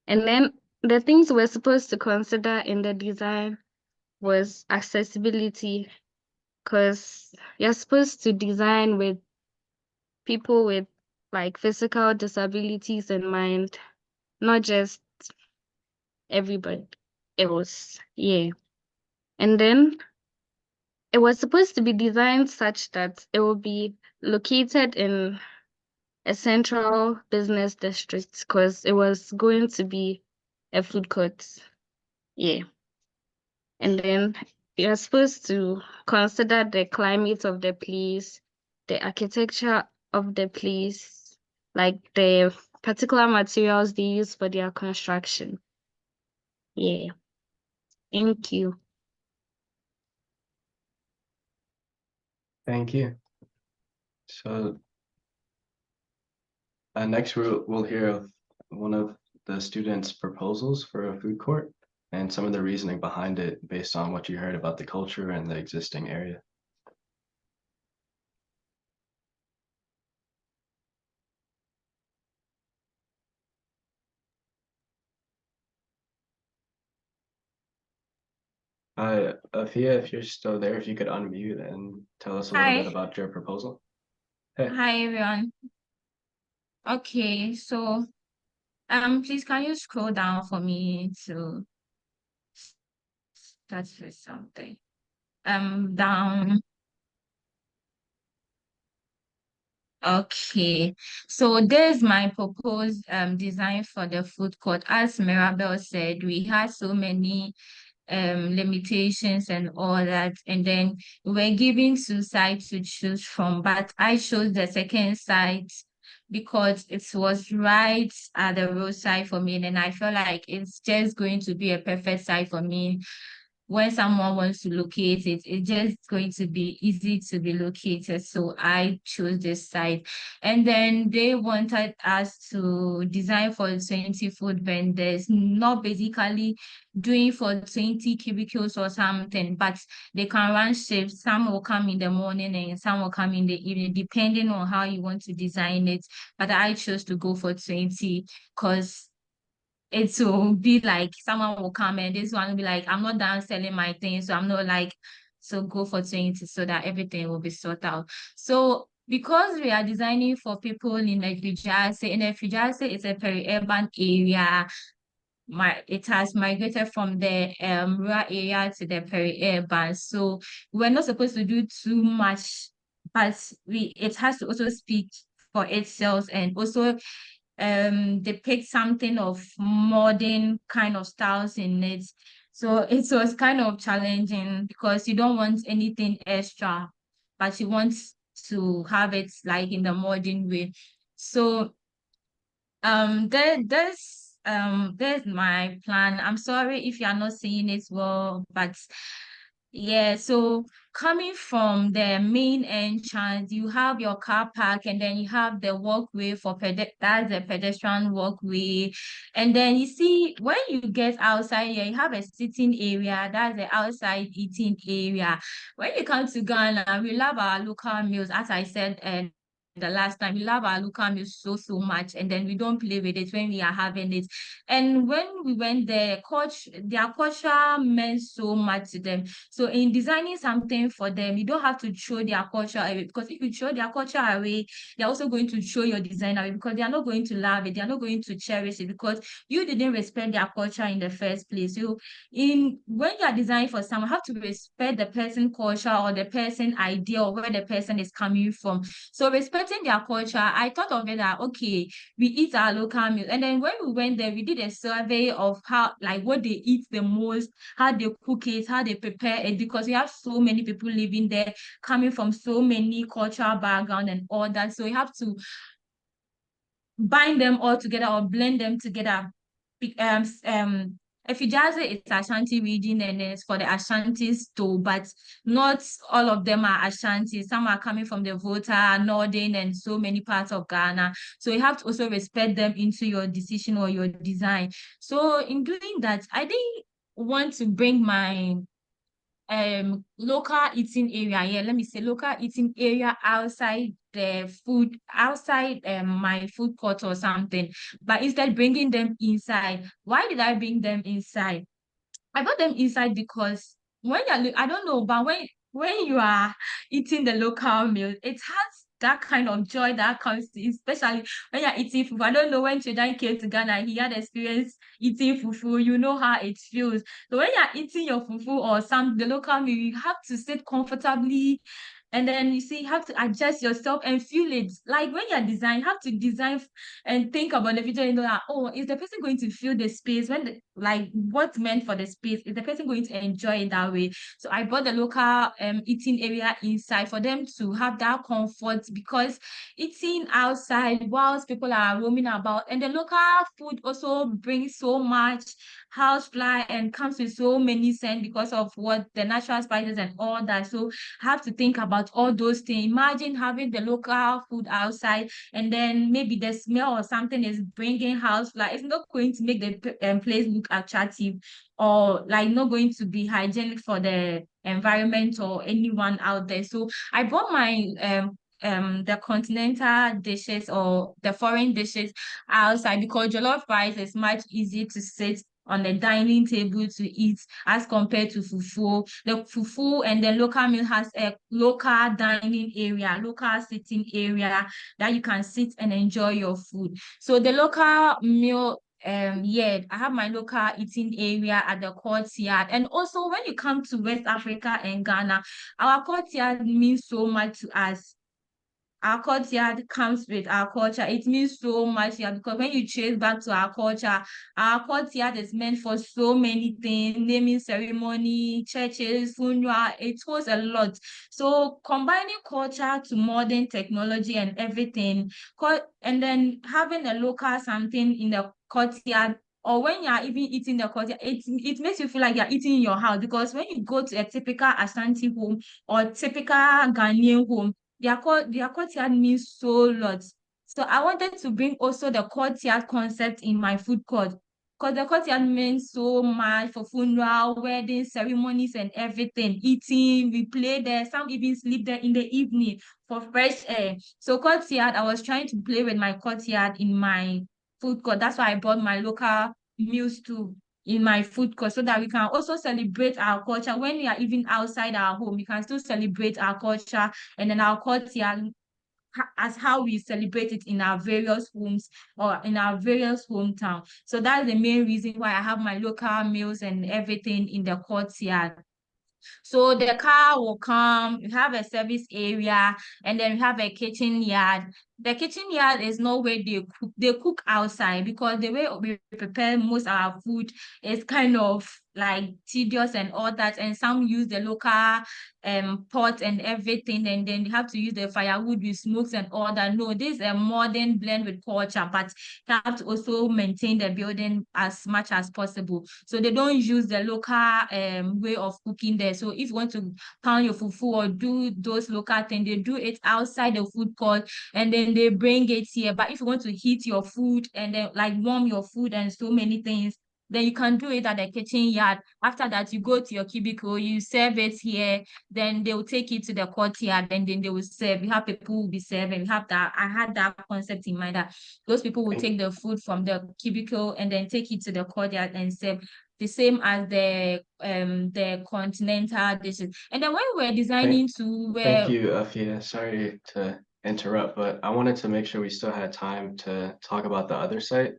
And then the things we're supposed to consider in the design was accessibility, because you're supposed to design with people with like physical disabilities in mind, not just everybody else. Yeah. And then it was supposed to be designed such that it will be located in a central business district, because it was going to be a food court. Yeah. And then you're supposed to consider the climate of the place, the architecture of the place, like the particular materials they use for their construction. Yeah. Thank you. Thank you. So next we'll hear of one of the students' proposals for a food court and some of the reasoning behind it based on what you heard about the culture and the existing area. Hi, Afia, if you're still there, if you could unmute and tell us a little bit about your proposal. Hey. Hi, everyone. Okay, so please can you scroll down for me to start with something? Down. Okay, so there's my proposed design for the food court. As Mirabel said, we had so many limitations and all that, and then we were given 2 sites to choose from, but I chose the second site because it was right at the roadside for me, and I feel like it's just going to be a perfect site for me. when someone wants to locate it, it's just going to be easy to be located. So I chose this site. And then they wanted us to design for 20 food vendors, not basically doing for 20 cubicles or something, but they can run shifts. Some will come in the morning and some will come in the evening, depending on how you want to design it. But I chose to go for 20 because it will be like someone will come and this one will be like, I'm not done selling my things, so I'm not like, so go for 20 so that everything will be sorted out. So because we are designing for people in the Fijase, it's a peri-urban area. It has migrated from the rural area to the peri-urban. So we're not supposed to do too much, but it has to also speak for itself and also depict something of modern kind of styles in it. So it was kind of challenging because you don't want anything extra, but you want to have it like in the modern way. So there's my plan. I'm sorry if you're not seeing it well, but yeah, so coming from the main entrance, you have your car park, and then you have the walkway for that's the pedestrian walkway. And then you see when you get outside here, you have a sitting area, that's the outside eating area. When you come to Ghana, we love our local meals, as I said, and the last time we love our local meals so much, and then we don't play with it when we are having it. And when we went there, their culture meant so much to them. So in designing something for them, you don't have to throw their culture away, because if you throw their culture away, they're also going to throw your design away, because they are not going to love it, they are not going to cherish it, because you didn't respect their culture in the first place. So when you are designing for someone, you have to respect the person culture or the person idea or where the person is coming from. So respecting their culture, I thought of it that, okay, we eat our local meal. And then when we went there, we did a survey of how, like, what they eat the most, how they cook it, how they prepare it, because we have so many people living there, coming from so many cultural background and all that. So we have to bind them all together or blend them together. Efijaze is Ashanti region and it's for the Ashantis too, but not all of them are Ashanti. Some are coming from the Volta, Northern, and so many parts of Ghana. So you have to also respect them into your decision or your design. So in doing that, I didn't want to bring my local eating area, let me say local eating area outside my food court or something, but instead bringing them inside. Why did I bring them inside? I brought them inside because when I don't know, but when you are eating the local meal, it has that kind of joy that comes to, especially when you're eating fufu. I don't know, when Trajan came to Ghana, he had experience eating fufu. You know how it feels. So when you're eating your fufu or the local meal, you have to sit comfortably. And then you see, you have to adjust yourself and feel it. Like when you're designing, you have to design and think about the future. You know that, oh, is the person going to feel the space? Like what's meant for the space? Is the person going to enjoy it that way? So I bought the local eating area inside for them to have that comfort, because eating outside whilst people are roaming about, and the local food also brings so much housefly and comes with so many scents because of what the natural spices and all that. So have to think about all those things. Imagine having the local food outside, and then maybe the smell or something is bringing housefly. It's not going to make the place look attractive, or like not going to be hygienic for the environment or anyone out there. So I bought my the continental dishes or the foreign dishes outside, because jollof rice is much easier to sit on the dining table to eat as compared to fufu. The fufu and the local meal has a local dining area, local sitting area that you can sit and enjoy your food. So the local meal, I have my local eating area at the courtyard. And also when you come to West Africa and Ghana, our courtyard means so much to us. Our courtyard comes with our culture. It means so much here, because when you trace back to our culture, our courtyard is meant for so many things, naming ceremony, churches, funeral. It holds a lot. So combining culture to modern technology and everything, and then having a local something in the courtyard or when you are even eating the courtyard, it makes you feel like you're eating in your house, because when you go to a typical Ashanti home or typical Ghanaian home, their courtyard means so lot. So I wanted to bring also the courtyard concept in my food court, because the courtyard means so much for funeral, weddings, ceremonies, and everything. Eating, we play there. Some even sleep there in the evening for fresh air. So courtyard, I was trying to play with my courtyard in my food court. That's why I brought my local meals too in my food court, so that we can also celebrate our culture. When we are even outside our home, we can still celebrate our culture, and then our courtyard as how we celebrate it in our various homes or in our various hometown. So that's the main reason why I have my local meals and everything in the courtyard. So the car will come, we have a service area, and then we have a kitchen yard. The kitchen yard is not where they cook outside, because the way we prepare most of our food is kind of like tedious and all that. And some use the local pot and everything, and then they have to use the firewood with smokes and all that. No, this is a modern blend with culture, but you have to also maintain the building as much as possible. So they don't use the local way of cooking there. So if you want to pound your fufu or do those local things, they do it outside the food court, and then they bring it here. But if you want to heat your food and then like warm your food and so many things, then you can do it at the kitchen yard. After that, you go to your cubicle, you serve it here, then they will take it to the courtyard, and then they will serve. We have people who will be serving. We have that. I had that concept in mind, that those people will take the food from the cubicle and then take it to the courtyard and serve, the same as the continental dishes. And then when we were designing Thank you, Afia. Sorry to interrupt, but I wanted to make sure we still had time to talk about the other site.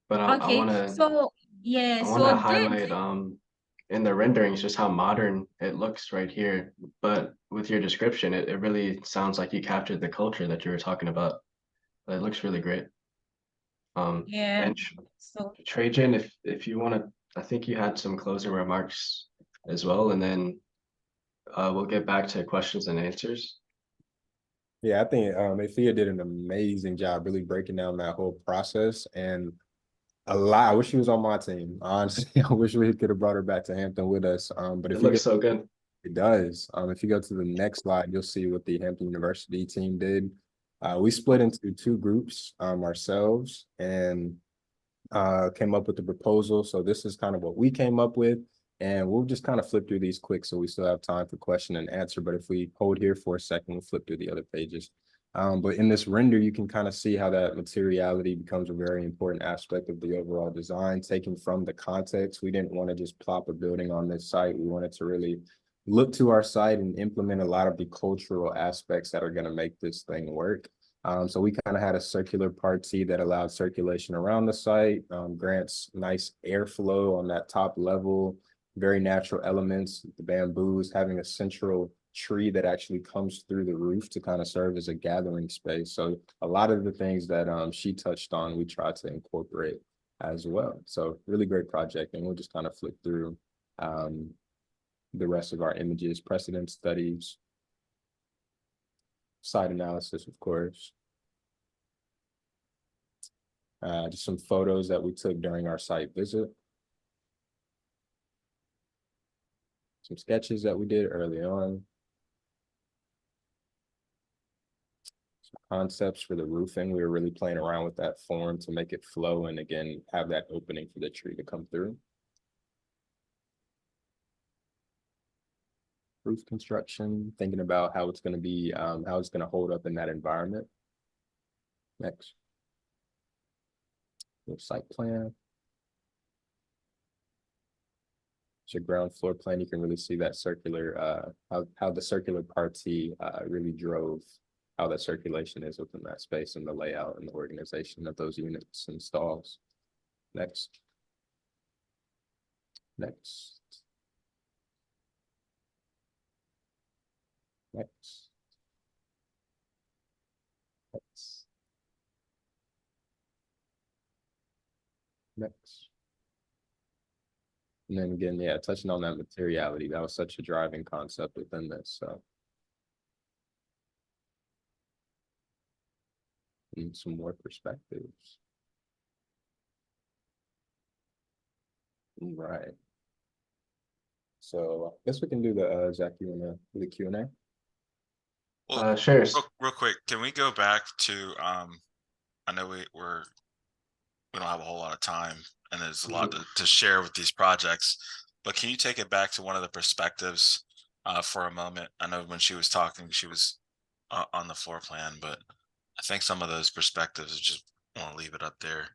But I okay, wanna so yeah, I wanna so highlight in the renderings just how modern it looks right here. But with your description, it really sounds like you captured the culture that you were talking about. It looks really great. yeah, And so Trajan, if you want to, I think you had some closing remarks as well, and then we'll get back to questions and answers. Yeah, I think Afia did an amazing job really breaking down that whole process, and a lot. I wish she was on my team. Honestly, I wish we could have brought her back to Hampton with us. But It if you looks so good. it does. If you go to the next slide, you'll see what the Hampton University team did. We split into two groups, ourselves, and came up with the proposal. So this is kind of what we came up with. And we'll just kind of flip through these quick so we still have time for question and answer. But if we hold here for a second, we'll flip through the other pages. But in this render, you can kind of see how that materiality becomes a very important aspect of the overall design, taken from the context. We didn't want to just plop a building on this site. We wanted to really look to our site and implement a lot of the cultural aspects that are going to make this thing work. So we kind of had a circular part C that allowed circulation around the site, grants nice airflow on that top level, very natural elements, the bamboos, having a central tree that actually comes through the roof to kind of serve as a gathering space. So a lot of the things that she touched on, we tried to incorporate as well. So really great project, and we'll just kind of flip through the rest of our images, precedent studies, site analysis, of course. Just some photos that we took during our site visit. Some sketches that we did early on. Some concepts for the roofing. We were really playing around with that form to make it flow and again, have that opening for the tree to come through. Roof construction, thinking about how it's going to be, how it's going to hold up in that environment. Next. Your site plan. It's your ground floor plan. You can really see that circular, how the circular party really drove how that circulation is within that space and the layout and the organization of those units and stalls. Next. Next. Next. Next. Next. And then again, yeah, touching on that materiality, that was such a driving concept within this. So, and some more perspectives. Right. So I guess we can do the Zach, you wanna do the Q&A? Well, Sure. real quick, can we go back to I know we don't have a whole lot of time and there's a lot to share with these projects, but can you take it back to one of the perspectives for a moment? I know when she was talking, she was on the floor plan, but I think some of those perspectives, just want to leave it up there.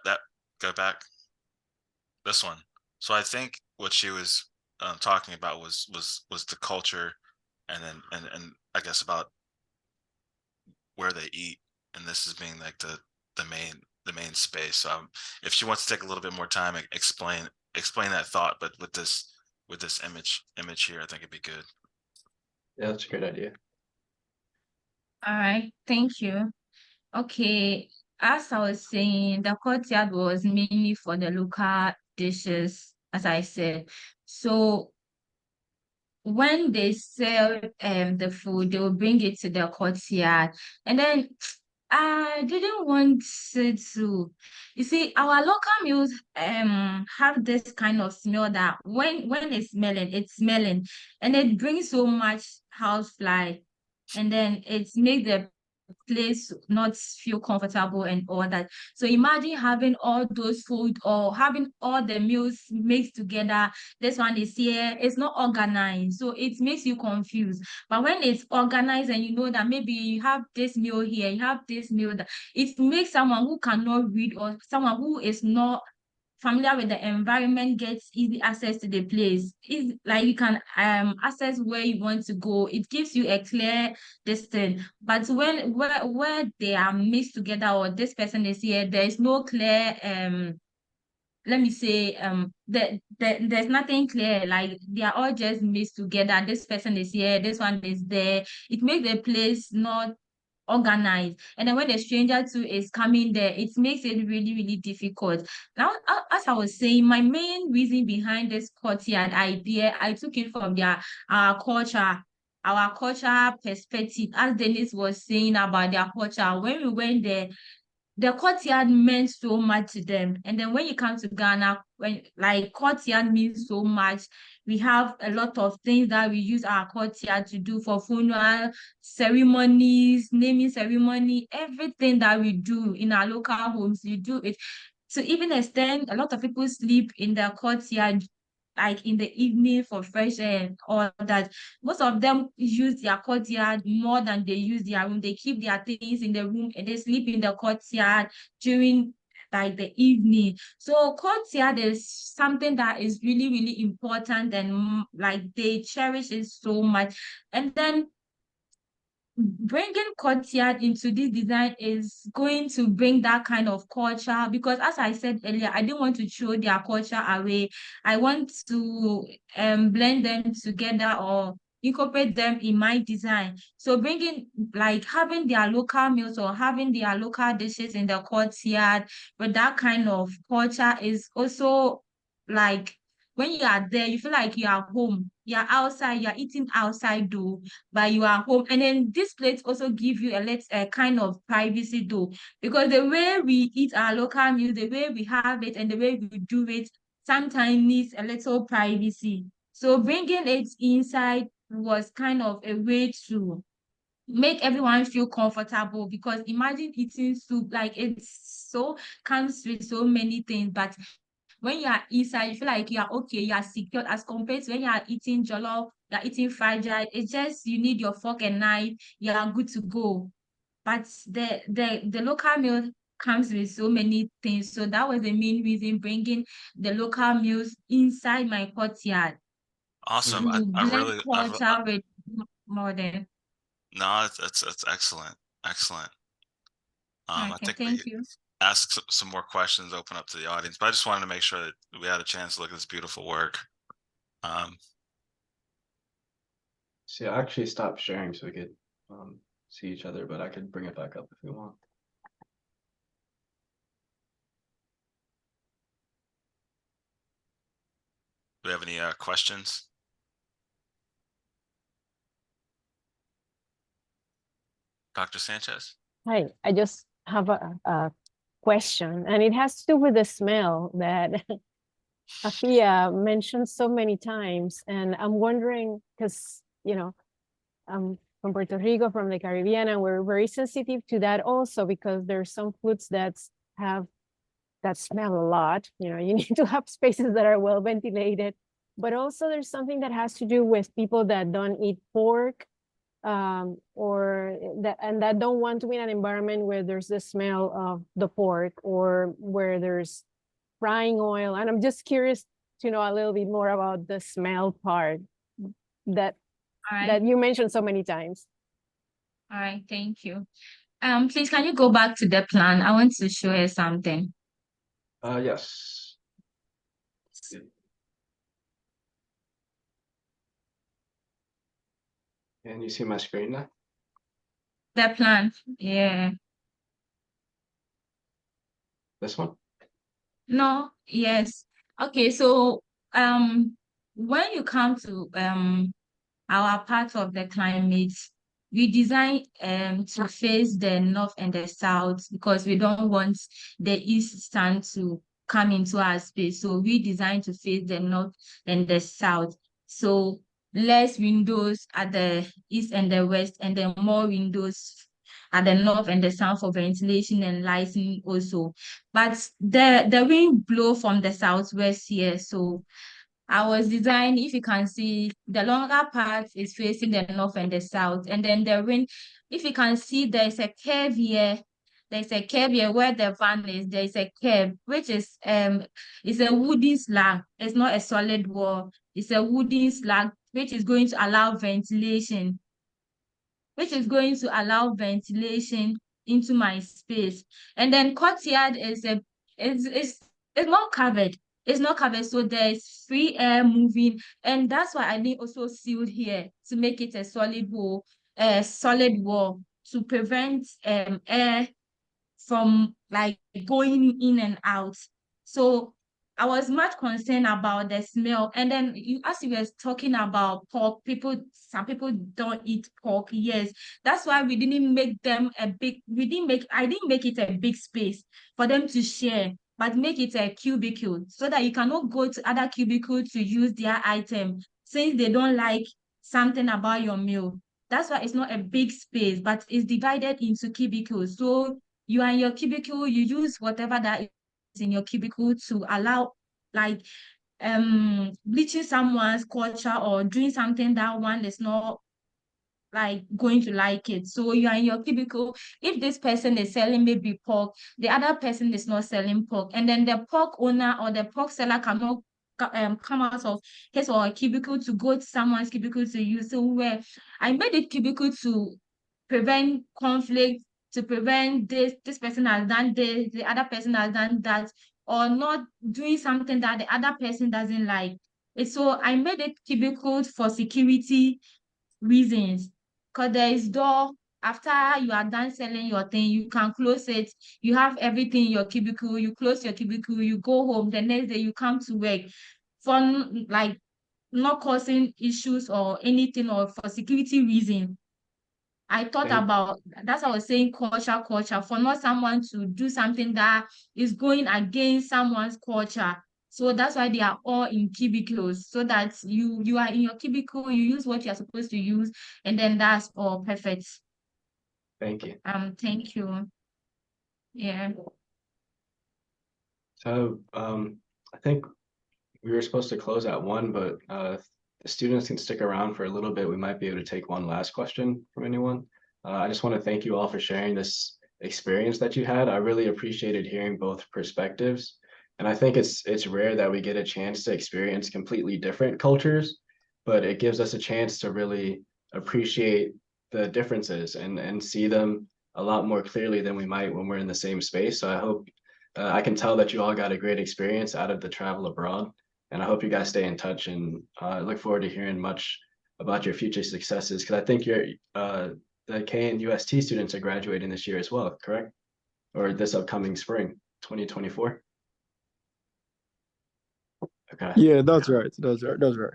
That go back, this one. So I think what she was talking about was the culture, and then and I guess about where they eat, and this is being like the main space. So if she wants to take a little bit more time, explain that thought, but with this image here, I think it'd be good. Yeah, that's a great idea. All right, thank you. Okay, as I was saying, the courtyard was mainly for the local dishes, as I said. So when they sell the food, they will bring it to the courtyard. And then I didn't want it to, you see, our local meals have this kind of smell that when it's smelling, and it brings so much housefly, and then it makes the place not feel comfortable and all that. So imagine having all those food or having all the meals mixed together. This one is here, it's not organized, so it makes you confused. But when it's organized and you know that maybe you have this meal here, you have this meal that, it makes someone who cannot read or someone who is not familiar with the environment gets easy access to the place. It's like you can access where you want to go. It gives you a clear distance. But when where they are mixed together, or this person is here, there is no clear let me say there's nothing clear, like they are all just mixed together. This person is here, this one is there. It makes the place not organized, and then when the stranger too is coming there, it makes it really, really difficult. Now, as I was saying, my main reason behind this courtyard idea, I took it from our culture perspective, as Dennis was saying about their culture. When we went there, the courtyard meant so much to them. And then when you come to Ghana, when like courtyard means so much, we have a lot of things that we use our courtyard to do for funeral ceremonies, naming ceremony, everything that we do in our local homes, we do it. To even extend, a lot of people sleep in the courtyard, like in the evening for fresh air and all that. Most of them use their courtyard more than they use their room. They keep their things in the room and they sleep in the courtyard during like the evening. So courtyard is something that is really, really important, and like they cherish it so much. And then bringing courtyard into this design is going to bring that kind of culture, because as I said earlier, I didn't want to throw their culture away. I want to blend them together or incorporate them in my design. So bringing, like having their local meals or having their local dishes in the courtyard with that kind of culture is also like, when you are there, you feel like you are home. You're outside, you're eating outside though, but you are home. And then this place also give you a kind of privacy though, because the way we eat our local meal, the way we have it and the way we do it sometimes needs a little privacy. So bringing it inside was kind of a way to make everyone feel comfortable, because imagine eating soup, like it's so comes with so many things, but when you are inside, you feel like you are okay, you are secure, as compared to when you are eating jollof, you are eating fried rice. It's just you need your fork and knife, you are good to go. But the local meal comes with so many things. So that was the main reason bringing the local meals inside my courtyard. Awesome. To blend I culture with modern. no, that's excellent. Excellent. I Okay, think we thank could you. ask some more questions, open up to the audience, but I just wanted to make sure that we had a chance to look at this beautiful work. See, I actually stopped sharing so we could see each other, but I could bring it back up if you want. Do we have any questions? Dr. Sanchez? Hi, I just have a question, and it has to do with the smell that Afia mentioned so many times. And I'm wondering, because, you know, I'm from Puerto Rico, from the Caribbean, and we're very sensitive to that also, because there's some foods that smell a lot. You know, you need to have spaces that are well ventilated. But also there's something that has to do with people that don't eat pork, or that don't want to be in an environment where there's the smell of the pork, or where there's frying oil. And I'm just curious to know a little bit more about the smell part that you mentioned so many times. All right, thank you. Please, can you go back to the plan? I want to show you something. Yes. Can you see my screen now? The plan, yeah. This one? No, yes. Okay, so when you come to our part of the climate, we design to face the north and the south, because we don't want the east sun to come into our space. So we design to face the north and the south. So less windows at the east and the west, and then more windows at the north and the south for ventilation and lighting also. But the wind blow from the southwest here. So I was designing, if you can see, the longer part is facing the north and the south. And then the wind, if you can see, there's a curve here. There's a curve here where the van is. There's a curve, which is it's a wooden slab. It's not a solid wall. It's a wooden slab, which is going to allow ventilation. Into my space. And then courtyard is it's not covered. It's not covered, so there's free air moving, and that's why I need also sealed here to make it a solid wall, to prevent air from like going in and out. So I was much concerned about the smell. And then as you were talking about pork, some people don't eat pork. Yes, that's why we didn't make them I didn't make it a big space for them to share, but make it a cubicle, so that you cannot go to other cubicle to use their item, since they don't like something about your meal. That's why it's not a big space, but it's divided into cubicles. So you are in your cubicle, you use whatever that is in your cubicle to allow, like, bleaching someone's culture or doing something that one is not like going to like it. So you are in your cubicle. If this person is selling maybe pork, the other person is not selling pork, and then the pork owner or the pork seller cannot come out of his or her cubicle to go to someone's cubicle to use. So where I made it cubicle to prevent conflict, to prevent this person has done this, the other person has done that, or not doing something that the other person doesn't like. So I made it cubicle for security reasons, because there is door. After you are done selling your thing, you can close it. You have everything in your cubicle. You close your cubicle. You go home. The next day you come to work, for like not causing issues or anything, or for security reason. I thought about, that's what I was saying, culture, for not someone to do something that is going against someone's culture. So that's why they are all in cubicles, so that you are in your cubicle, you use what you're supposed to use, and then that's all perfect. Thank you. Thank you. Yeah. So I think we were supposed to close at 1, but the students can stick around for a little bit. We might be able to take one last question from anyone. I just want to thank you all for sharing this experience that you had. I really appreciated hearing both perspectives. And I think it's rare that we get a chance to experience completely different cultures, but it gives us a chance to really appreciate the differences and see them a lot more clearly than we might when we're in the same space. So I hope I can tell that you all got a great experience out of the travel abroad. And I hope you guys stay in touch, and I look forward to hearing much about your future successes, because I think the KNUST students are graduating this year as well, correct? Or this upcoming spring, 2024? Okay. Yeah, that's right. That's right.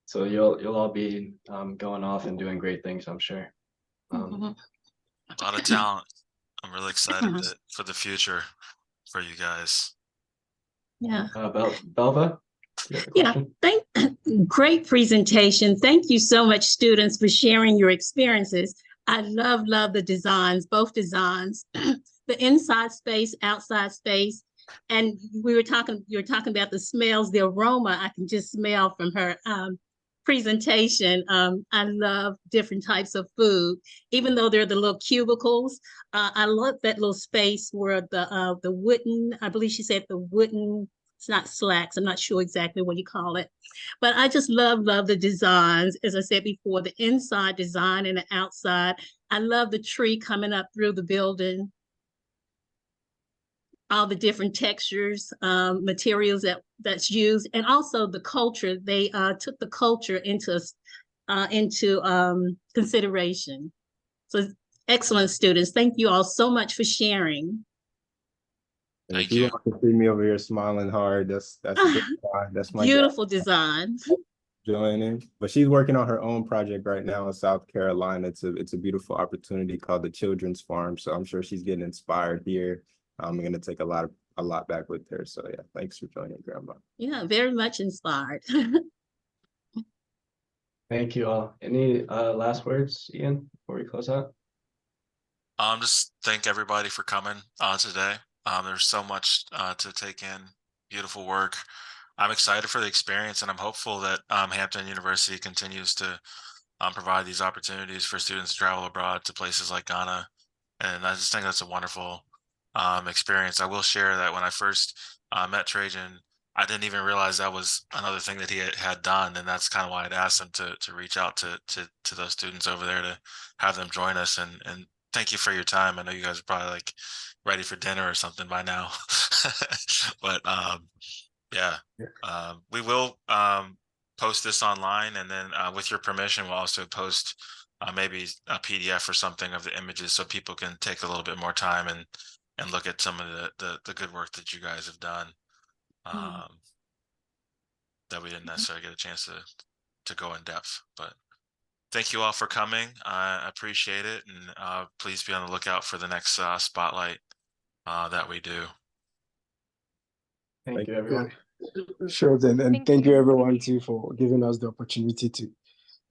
So you'll all be going off and doing great things, I'm sure. A lot of talent. I'm really excited for the future for you guys. Yeah. Belva, you have a Yeah, question? great presentation. Thank you so much, students, for sharing your experiences. I love the designs, both designs, the inside space, outside space. And you were talking about the smells, the aroma I can just smell from her presentation. I love different types of food, even though they're the little cubicles. I love that little space where the wooden, I believe she said the wooden, it's not slacks, I'm not sure exactly what you call it, but I just love the designs. As I said before, the inside design and the outside. I love the tree coming up through the building, all the different textures, materials that's used, and also the culture. They took the culture into consideration. So excellent, students. Thank you all so much for sharing. And if you want to see me over here smiling hard, that's a good sign. That's my beautiful design. Joining, but she's working on her own project right now in South Carolina. It's a beautiful opportunity called the Children's Farm. So I'm sure she's getting inspired here. I'm gonna take a lot back with her. So yeah, thanks for joining, Grandma. Yeah, very much inspired. Thank you all. Any last words, Ian, before we close out? Just thank everybody for coming today. There's so much to take in. Beautiful work. I'm excited for the experience, and I'm hopeful that Hampton University continues to provide these opportunities for students to travel abroad to places like Ghana. And I just think that's a wonderful experience. I will share that when I first met Trajan, I didn't even realize that was another thing that he had done, and that's kind of why I'd asked him to reach out to those students over there to have them join us. And thank you for your time. I know you guys are probably like ready for dinner or something by now, but yeah, we will post this online, and then with your permission, we'll also post maybe a PDF or something of the images so people can take a little bit more time and look at some of the good work that you guys have done that we didn't necessarily get a chance to go in depth. But thank you all for coming. I appreciate it, and please be on the lookout for the next spotlight that we do. Thank you, everyone. Sure, then, and thank you everyone too for giving us the opportunity to,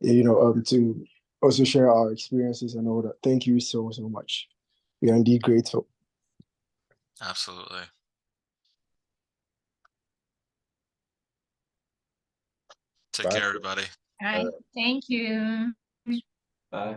to also share our experiences and all that. Thank you so much. We are indeed grateful. Absolutely. Take care, everybody. All right. Thank you. Bye.